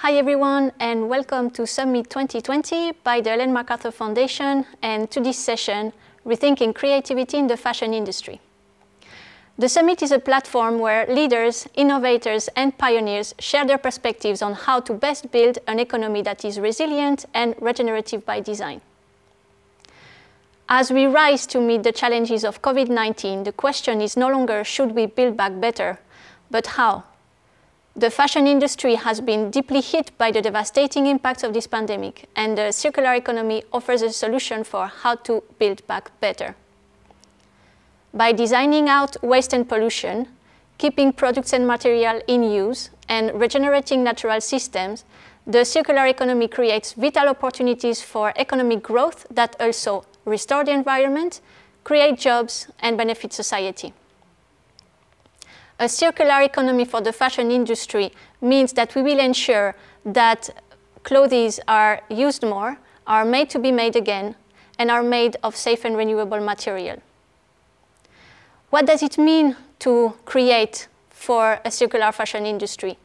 Hi everyone, and welcome to Summit 2020 by the MacArthur Foundation, and to this session, Rethinking Creativity in the Fashion Industry. The Summit is a platform where leaders, innovators, and pioneers share their perspectives on how to best build an economy that is resilient and regenerative by design. As we rise to meet the challenges of COVID-19, the question is no longer should we build back better, but how? The fashion industry has been deeply hit by the devastating impacts of this pandemic, and the circular economy offers a solution for how to build back better. By designing out waste and pollution, keeping products and material in use, and regenerating natural systems, the circular economy creates vital opportunities for economic growth that also restore the environment, create jobs, and benefit society. A circular economy for the fashion industry means that we will ensure that clothes are used more, are made to be made again, and are made of safe and renewable material. What does it mean to create for a circular fashion industry?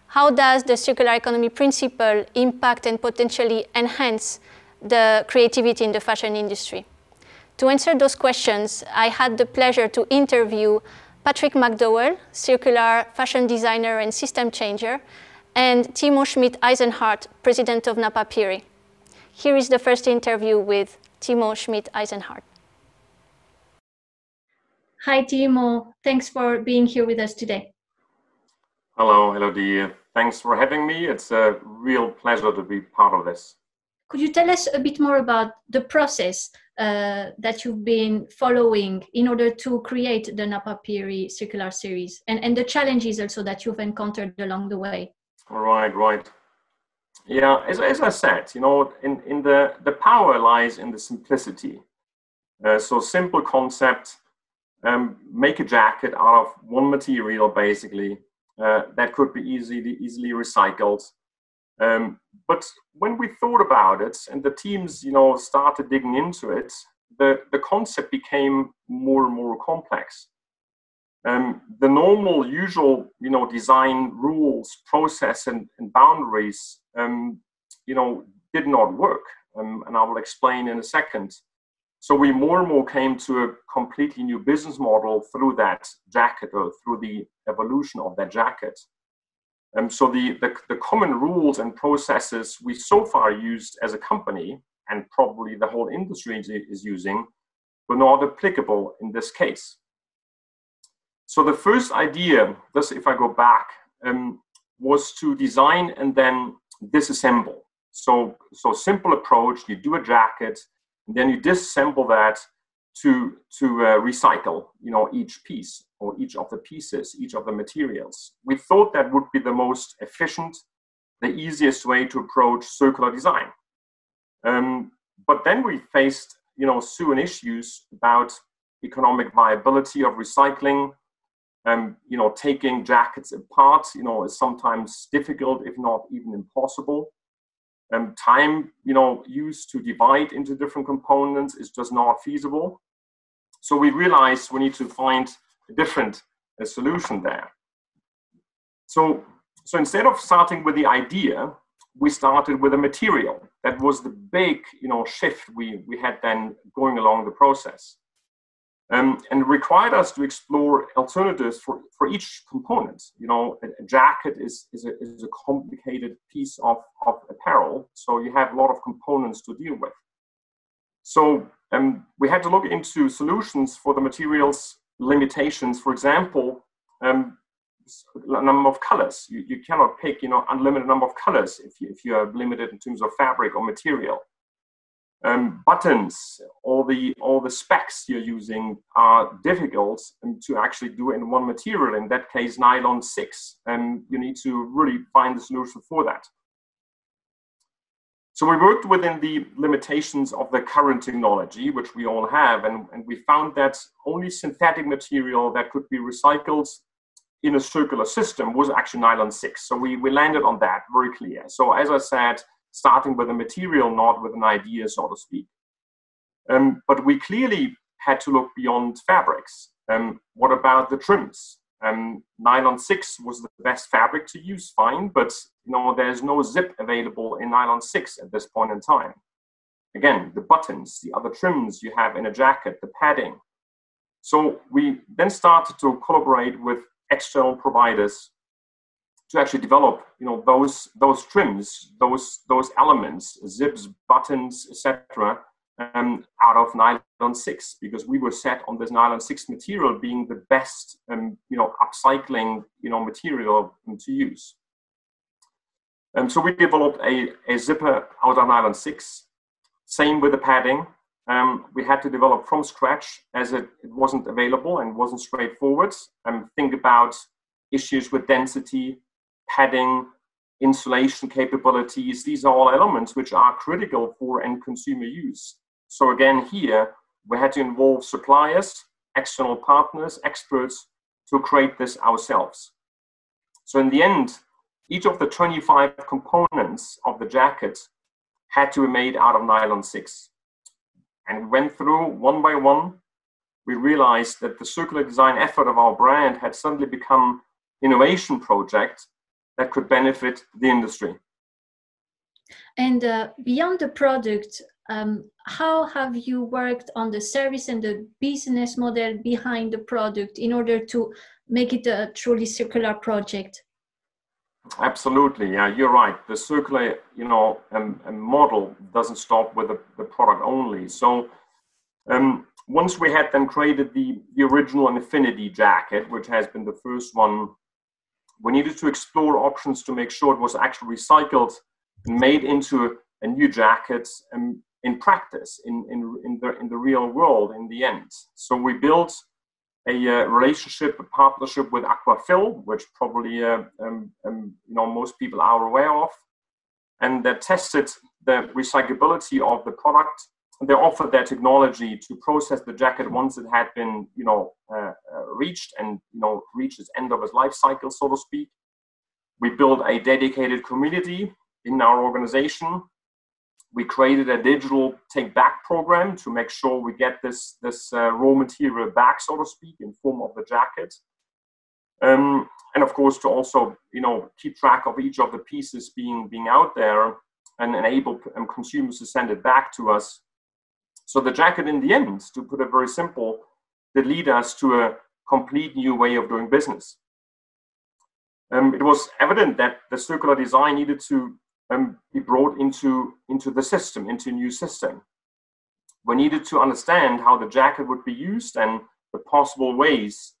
How does the circular economy principle impact and potentially enhance the creativity in the fashion industry? To answer those questions, I had the pleasure to interview Patrick McDowell, circular fashion designer and system changer, and Timo Schmidt-Eisenhart, president of Napapijri. Here is the first interview with Timo Schmidt-Eisenhart. Hi, Timo. Thanks for being here with us today. Hello, Elodie. Thanks for having me. It's a real pleasure to be part of this. Could you tell us a bit more about the process that you've been following in order to create the Napapijri circular series and the challenges also that you've encountered along the way? Right. Yeah, as I said, in the power lies in the simplicity. So simple concept, make a jacket out of one material, basically, that could be easily recycled. But when we thought about it and the teams, started digging into it, the concept became more and more complex. The normal, usual, design rules, process, and boundaries, did not work. And I will explain in a second. So we more and more came to a completely new business model through that jacket, or through the evolution of that jacket. So the common rules and processes we so far used as a company, and probably the whole industry is using, were not applicable in this case. So the first idea, this if I go back, was to design and then disassemble. So simple approach, you do a jacket, and then you disassemble that to recycle, each piece, or each of the pieces, each of the materials. We thought that would be the most efficient, the easiest way to approach circular design. But then we faced, soon issues about economic viability of recycling. Taking jackets apart, is sometimes difficult, if not even impossible. Time, used to divide into different components is just not feasible. So we realized we need to find a different solution there. So instead of starting with the idea, we started with a material. That was the big, shift we had then going along the process. And required us to explore alternatives for each component. A jacket is a complicated piece of apparel, so you have a lot of components to deal with. So we had to look into solutions for the materials limitations. For example, a number of colors. You cannot pick, unlimited number of colors if you are limited in terms of fabric or material. Buttons, all the specs you're using are difficult to actually do in one material. In that case, nylon 6, and you need to really find the solution for that. So we worked within the limitations of the current technology, which we all have, and we found that only synthetic material that could be recycled in a circular system was actually nylon 6. So we landed on that very clear. So as I said, starting with a material, not with an idea, so to speak. But we clearly had to look beyond fabrics. What about the trims? Nylon 6 was the best fabric to use, fine, but there's no zip available in nylon 6 at this point in time. Again, the buttons, the other trims you have in a jacket, the padding. So we then started to collaborate with external providers to actually develop, those trims, those elements, zips, buttons, etc., out of nylon 6, because we were set on this nylon 6 material being the best, upcycling, material to use. So we developed a zipper out of nylon 6. Same with the padding. We had to develop from scratch as it wasn't available and wasn't straightforward. Think about issues with density, padding, insulation capabilities. These are all elements which are critical for end consumer use. So again, here, we had to involve suppliers, external partners, experts to create this ourselves. So in the end, each of the 25 components of the jacket had to be made out of nylon 6. And we went through one by one. We realized that the circular design effort of our brand had suddenly become an innovation project that could benefit the industry. And beyond the product, how have you worked on the service and the business model behind the product in order to make it a truly circular project? Absolutely, yeah, you're right. The circular, model doesn't stop with the product only. So once we had then created the original Infinity jacket, which has been the first one, we needed to explore options to make sure it was actually recycled and made into a new jacket in practice, in the real world in the end. So we built a relationship, a partnership with Aquafil, which probably most people are aware of, and they tested the recyclability of the product. They offered their technology to process the jacket once it had been, reached and reached its end of its life cycle, so to speak. We built a dedicated community in our organization. We created a digital take-back program to make sure we get this raw material back, so to speak, in form of the jacket. And of course, to also keep track of each of the pieces being out there and enable consumers to send it back to us. So the jacket, in the end, to put it very simple, did lead us to a complete new way of doing business. It was evident that the circular design needed to be brought into the system, into a new system. We needed to understand how the jacket would be used and the possible ways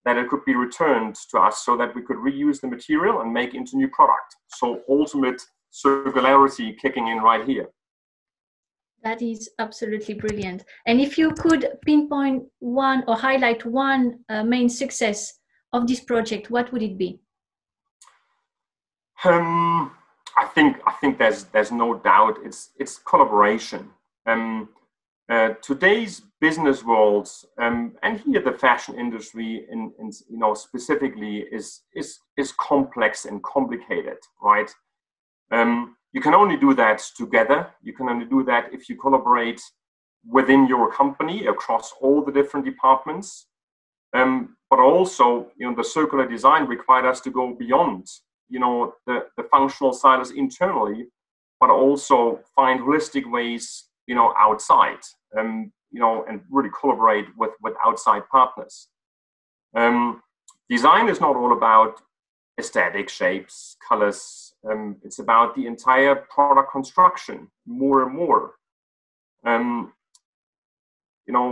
that it could be returned to us so that we could reuse the material and make into new product. So ultimate circularity kicking in right here. That is absolutely brilliant. And if you could pinpoint one or highlight one main success of this project, what would it be? I think there's no doubt it's collaboration. Today's business world and here the fashion industry in specifically is complex and complicated, right? You can only do that together. You can only do that if you collaborate within your company across all the different departments. But also, the circular design required us to go beyond, the functional silos internally, but also find holistic ways, outside, and really collaborate with outside partners. Design is not all about aesthetic shapes, colors. It's about the entire product construction more and more.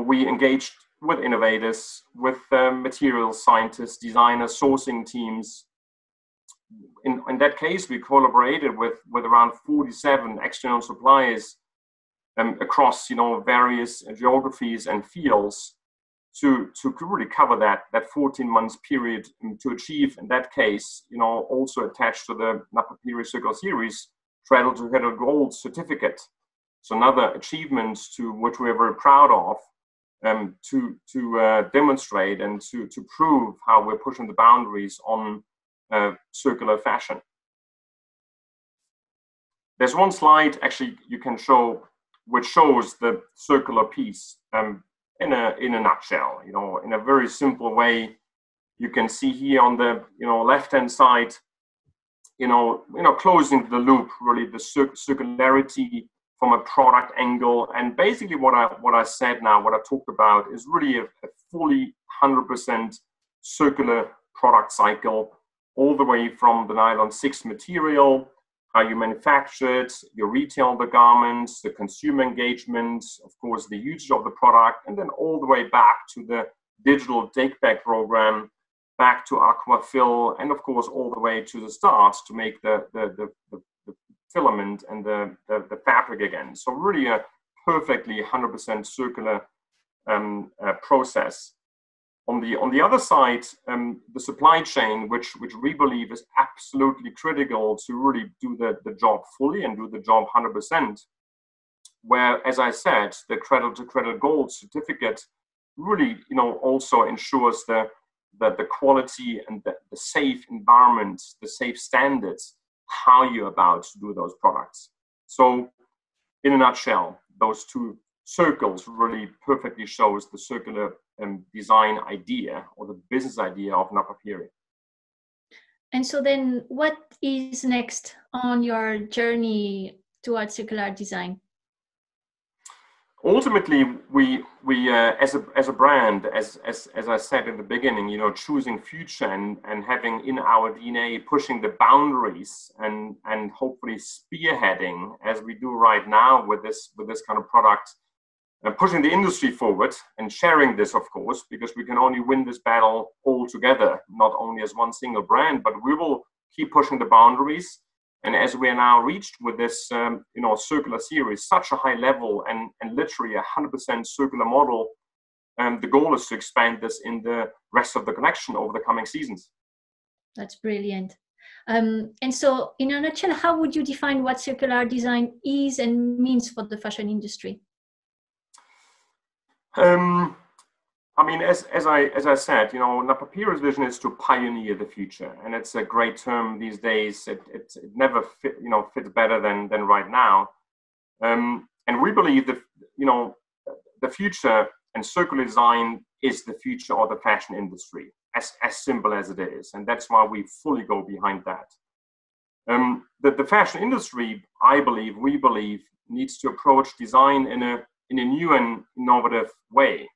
We engaged with innovators, with material scientists, designers, sourcing teams. In that case, we collaborated with around 47 external suppliers across various geographies and fields to really cover that 14 months period to achieve, in that case, also attached to the Napapijri Circle Series, Cradle to Cradle Gold certificate. So another achievement to which we're very proud of, to demonstrate and to prove how we're pushing the boundaries on circular fashion. There's one slide actually you can show which shows the circular piece in a nutshell. In a very simple way, You can see here on the left-hand side, closing the loop, really the circularity from a product angle. And basically what I said now, what I talked about is really a fully 100% circular product cycle, all the way from the nylon 6 material, how you manufacture it, you retail the garments, the consumer engagement, of course, the usage of the product, and then all the way back to the digital take-back program, back to aquafill, and of course, all the way to the start to make the filament and the fabric again. So really a perfectly 100% circular process. On the other side, the supply chain, which we believe is absolutely critical to really do the job fully and do the job 100%, where, as I said, the cradle-to-cradle gold certificate really, also ensures the quality and the safe environment, the safe standards, how you're about to do those products. So, in a nutshell, those two circles really perfectly shows the circular design idea or the business idea of Napapijri. And so then what is next on your journey towards circular design? Ultimately, we as a brand, as I said in the beginning, choosing future and having in our DNA pushing the boundaries and hopefully spearheading, as we do right now with this kind of product, and pushing the industry forward and sharing this, of course, because we can only win this battle all together, not only as one single brand, but we will keep pushing the boundaries. And as we are now reached with this, circular series, such a high level and literally 100% circular model, the goal is to expand this in the rest of the collection over the coming seasons. That's brilliant. And so, in a nutshell, how would you define what circular design is and means for the fashion industry? As I said, Napapijri's vision is to pioneer the future, and it's a great term these days. It never fits better than right now. And we believe that the future and circular design is the future of the fashion industry, as simple as it is, and that's why we fully go behind that. The fashion industry, we believe, needs to approach design in a new and innovative way,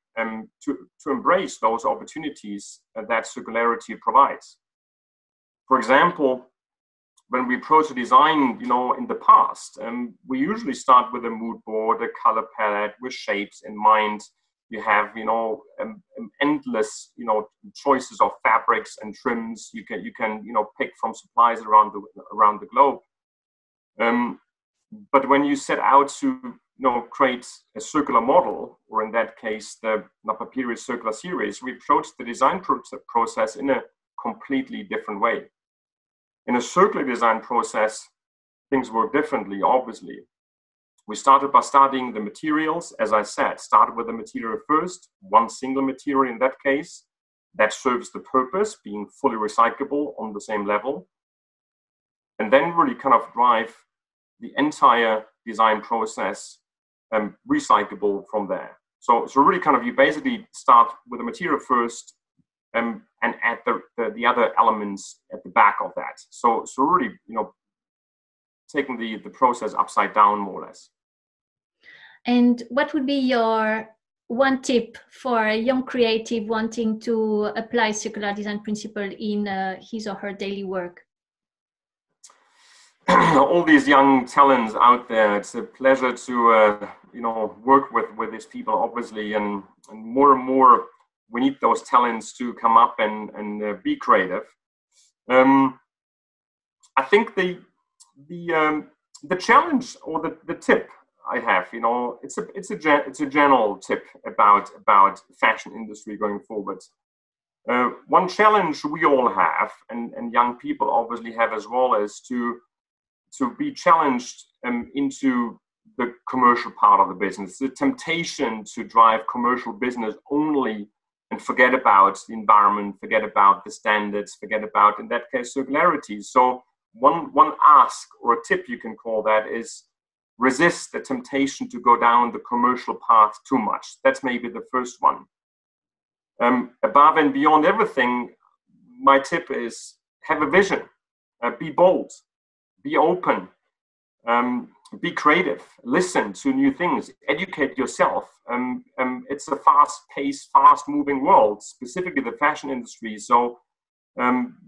to embrace those opportunities that circularity provides. For example, when we approach a design, in the past, we usually start with a mood board, a color palette with shapes in mind. You have, endless, choices of fabrics and trims. You can, pick from suppliers around the globe. But when you set out to create a circular model, or in that case, the Napapijri Circular Series, we approach the design process in a completely different way. In a circular design process, things work differently, obviously. We started by studying the materials, as I said, started with the material first, one single material in that case, that serves the purpose, being fully recyclable on the same level, and then really kind of drive the entire design process recyclable from there. So really kind of you basically start with the material first and add the other elements at the back of that. So really, taking the process upside down, more or less. And what would be your one tip for a young creative wanting to apply circular design principle in his or her daily work? All these young talents out there, it's a pleasure to work with these people, obviously, and more we need those talents to come up and be creative. I think the challenge or the tip I have, it's a general tip about fashion industry going forward. One challenge we all have, and young people obviously have as well, is to be challenged into the commercial part of the business. The temptation to drive commercial business only and forget about the environment, forget about the standards, forget about, in that case, circularity. So one ask or a tip you can call that is resist the temptation to go down the commercial path too much. That's maybe the first one. Above and beyond everything, my tip is have a vision, be bold, be open, be creative, listen to new things, educate yourself. It's a fast-paced, fast-moving world, specifically the fashion industry. So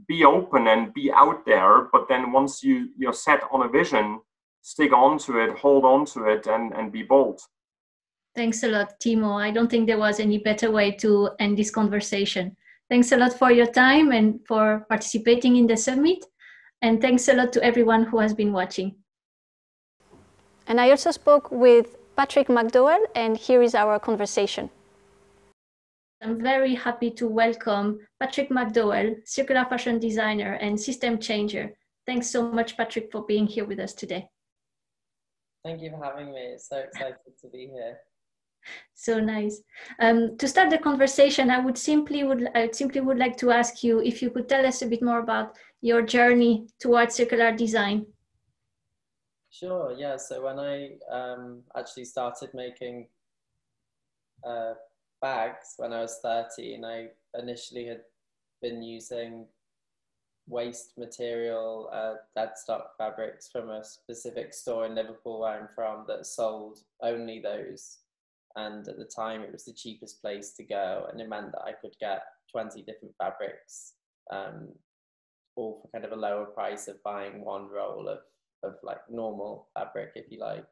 be open and be out there. But then once you're set on a vision, stick on to it, hold on to it, and be bold. Thanks a lot, Timo. I don't think there was any better way to end this conversation. Thanks a lot for your time and for participating in the summit. And thanks a lot to everyone who has been watching. And I also spoke with Patrick McDowell, and here is our conversation. I'm very happy to welcome Patrick McDowell, circular fashion designer and system changer. Thanks so much, Patrick, for being here with us today. Thank you for having me. It's so excited to be here. So nice. To start the conversation, I would simply would like to ask you if you could tell us a bit more about your journey towards circular design. Sure, yeah. So when I actually started making bags when I was 13, I initially had been using waste material, dead stock fabrics from a specific store in Liverpool where I'm from that sold only those. And at the time it was the cheapest place to go, and it meant that I could get 20 different fabrics, all for kind of a lower price of buying one roll of like normal fabric, if you like.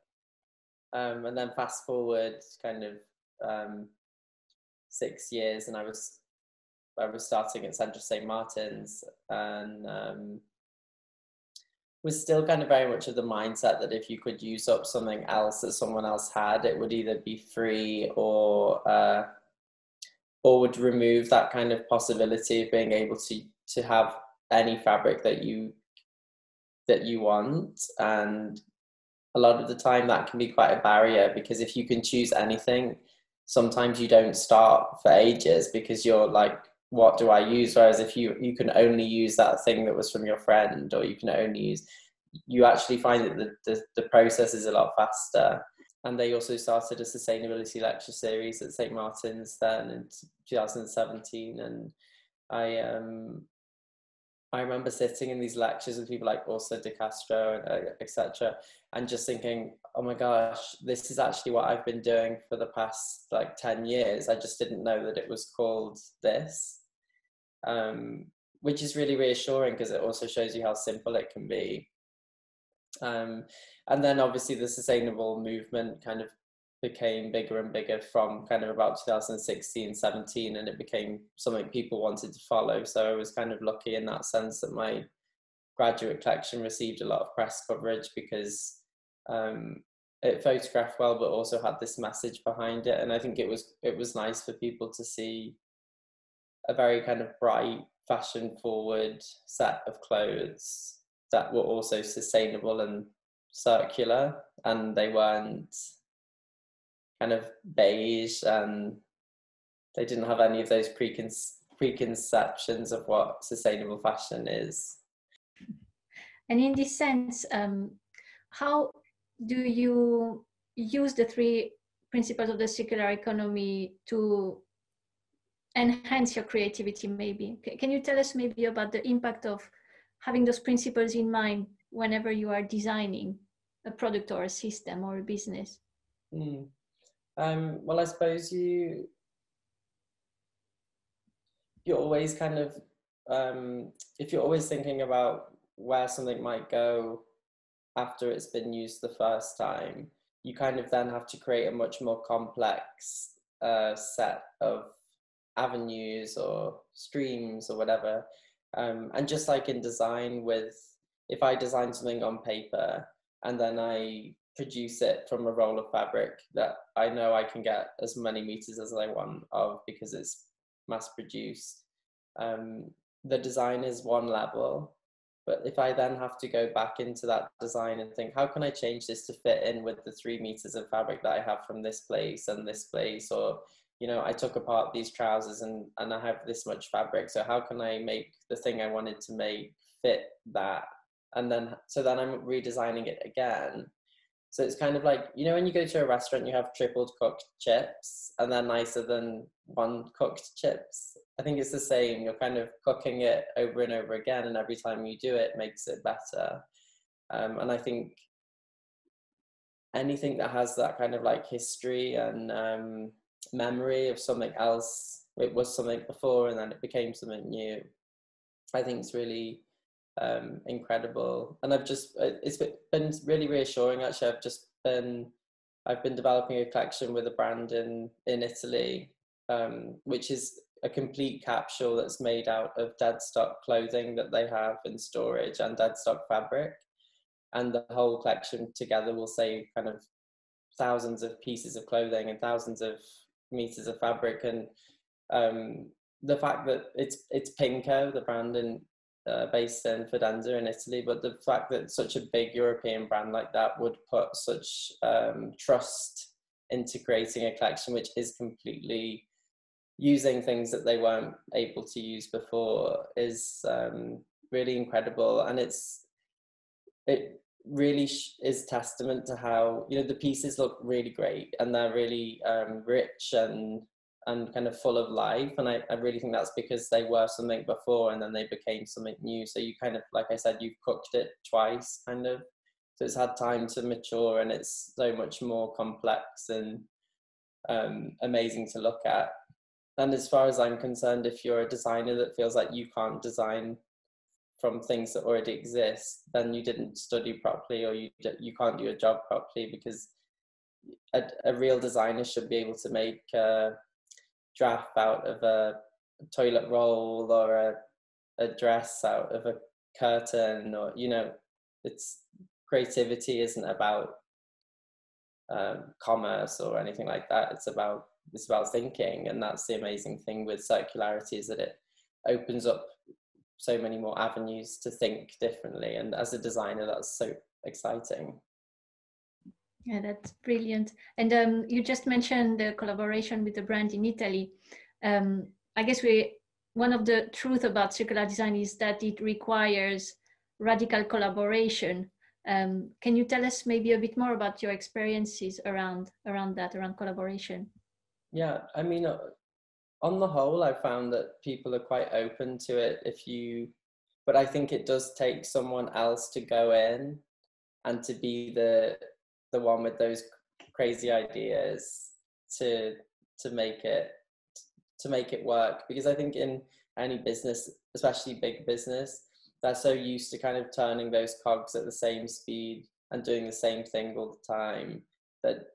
And then fast forward kind of 6 years, and I was starting at Central St. Martin's, and was still kind of very much of the mindset that if you could use up something else that someone else had, it would either be free or would remove that kind of possibility of being able to have any fabric that you want. And a lot of the time that can be quite a barrier, because if you can choose anything, sometimes you don't start for ages because you're like, what do I use? Whereas if you can only use that thing that was from your friend, or you can only use, you actually find that the process is a lot faster. And they also started a sustainability lecture series at St. Martin's then in 2017, and I remember sitting in these lectures with people like Orso de Castro and etc., and just thinking, oh my gosh, this is actually what I've been doing for the past like 10 years. I just didn't know that it was called this, which is really reassuring because it also shows you how simple it can be. And then obviously the sustainable movement kind of became bigger and bigger from kind of about 2016, 17, and it became something people wanted to follow. So I was kind of lucky in that sense that my graduate collection received a lot of press coverage because it photographed well, but also had this message behind it. And I think it was nice for people to see a very kind of bright, fashion forward set of clothes that were also sustainable and circular, and they weren't kind of beige, and they didn't have any of those preconceptions of what sustainable fashion is. And in this sense, how do you use the 3 principles of the circular economy to enhance your creativity maybe? Can you tell us maybe about the impact of having those principles in mind whenever you are designing a product or a system or a business? Well, I suppose you're always kind of, if you're always thinking about where something might go after it's been used the first time, you kind of then have to create a much more complex set of avenues or streams or whatever. And just like in design, if I design something on paper and then I produce it from a roll of fabric that I know I can get as many meters as I want of because it's mass produced, the design is one level. But if I then have to go back into that design and think, how can I change this to fit in with the 3 meters of fabric that I have from this place and this place? Or, you know, I took apart these trousers and I have this much fabric. So how can I make the thing I wanted to make fit that? And then, so then I'm redesigning it again. So it's kind of like, you know, when you go to a restaurant, you have tripled cooked chips and they're nicer than one cooked chips. I think it's the same. You're kind of cooking it over and over again, and every time you do it, makes it better. And I think anything that has that kind of like history and memory of something else, it was something before and then it became something new, I think it's really incredible. And it's been really reassuring actually. I've been developing a collection with a brand in Italy, which is a complete capsule that's made out of dead stock clothing that they have in storage and dead stock fabric. And the whole collection together will save kind of thousands of pieces of clothing and thousands of meters of fabric. And the fact that it's Pinko, the brand based in Fidenza in Italy, but the fact that such a big European brand like that would put such trust into creating a collection which is completely using things that they weren't able to use before is really incredible. And it really is testament to how, you know, the pieces look really great and they're really rich and kind of full of life. And I really think that's because they were something before and then they became something new. So you kind of, like I said, you've cooked it twice kind of. So it's had time to mature and it's so much more complex and amazing to look at. And as far as I'm concerned, if you're a designer that feels like you can't design from things that already exist, then you didn't study properly or you can't do your job properly, because a real designer should be able to make a draft out of a toilet roll or a dress out of a curtain, or, you know, it's creativity isn't about commerce or anything like that. It's about thinking. And that's the amazing thing with circularity, is that it opens up so many more avenues to think differently. And as a designer, that's so exciting. Yeah, that's brilliant. And you just mentioned the collaboration with the brand in Italy. I guess one of the truth about circular design is that it requires radical collaboration. Can you tell us maybe a bit more about your experiences around collaboration? Yeah, I mean, on the whole, I found that people are quite open to it but I think it does take someone else to go in and to be the one with those crazy ideas to make it work. Because I think in any business, especially big business, they're so used to kind of turning those cogs at the same speed and doing the same thing all the time that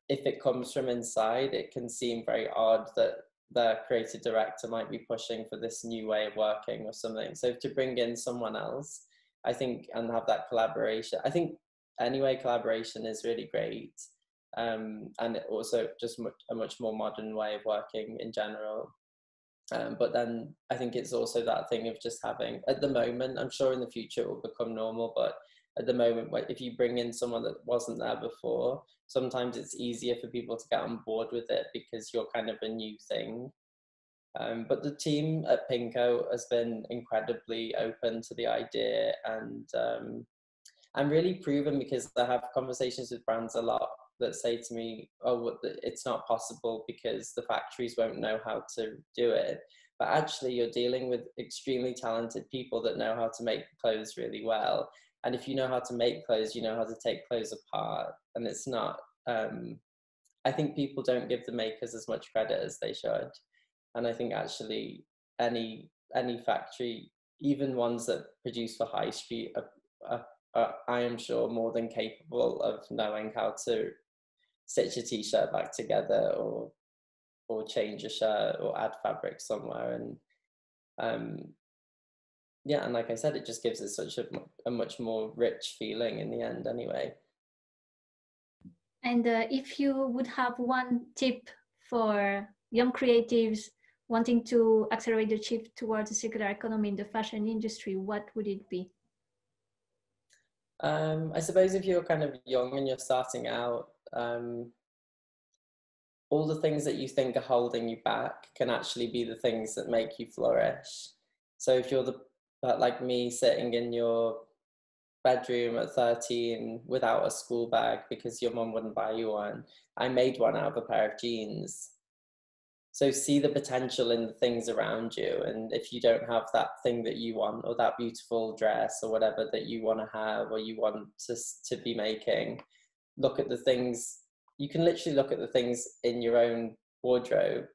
if it comes from inside, it can seem very odd that the creative director might be pushing for this new way of working or something. So to bring in someone else, I think, and have that collaboration, I think anyway, collaboration is really great. And also just a much more modern way of working in general. But then I think it's also that thing of just having, at the moment, I'm sure in the future it will become normal, but at the moment, if you bring in someone that wasn't there before, sometimes it's easier for people to get on board with it because you're kind of a new thing. But the team at Pinko has been incredibly open to the idea, and I'm really proven, because I have conversations with brands a lot that say to me, oh, it's not possible because the factories won't know how to do it. But actually you're dealing with extremely talented people that know how to make clothes really well. And if you know how to make clothes, you know how to take clothes apart. And it's not, I think people don't give the makers as much credit as they should. And I think actually any factory, even ones that produce for high street, I am sure more than capable of knowing how to stitch a t-shirt back together or change a shirt or add fabric somewhere. And yeah, and like I said, it just gives it such a much more rich feeling in the end anyway. And if you would have one tip for young creatives wanting to accelerate the shift towards a circular economy in the fashion industry, what would it be? I suppose if you're kind of young and you're starting out, all the things that you think are holding you back can actually be the things that make you flourish. So if you're like me, sitting in your bedroom at 13 without a school bag because your mum wouldn't buy you one. I made one out of a pair of jeans. So see the potential in the things around you. And if you don't have that thing that you want, or that beautiful dress or whatever that you want to have, or you want to be making, look at the things. You can literally look at the things in your own wardrobe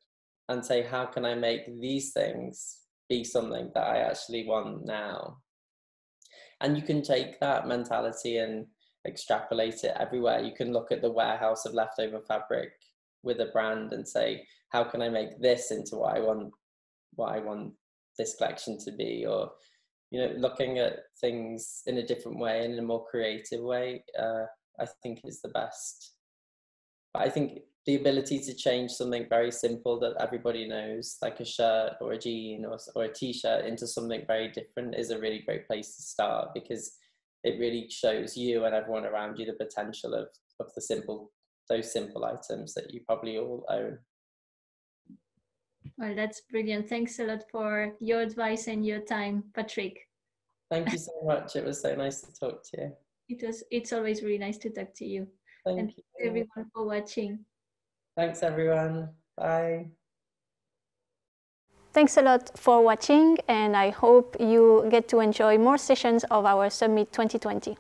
and say, how can I make these things be something that I actually want now? And you can take that mentality and extrapolate it everywhere. You can look at the warehouse of leftover fabric with a brand and say, how can I make this into what I want this collection to be? Or, you know, looking at things in a different way and in a more creative way, I think is the best. But I think the ability to change something very simple that everybody knows, like a shirt or a jean or a t-shirt, into something very different is a really great place to start, because it really shows you and everyone around you the potential of those simple items that you probably all own. Well, that's brilliant. Thanks a lot for your advice and your time, Patrick. Thank you so much. It was so nice to talk to you. It's always really nice to talk to you. Thank you everyone for watching. Thanks everyone. Bye. Thanks a lot for watching, and I hope you get to enjoy more sessions of our Summit 2020.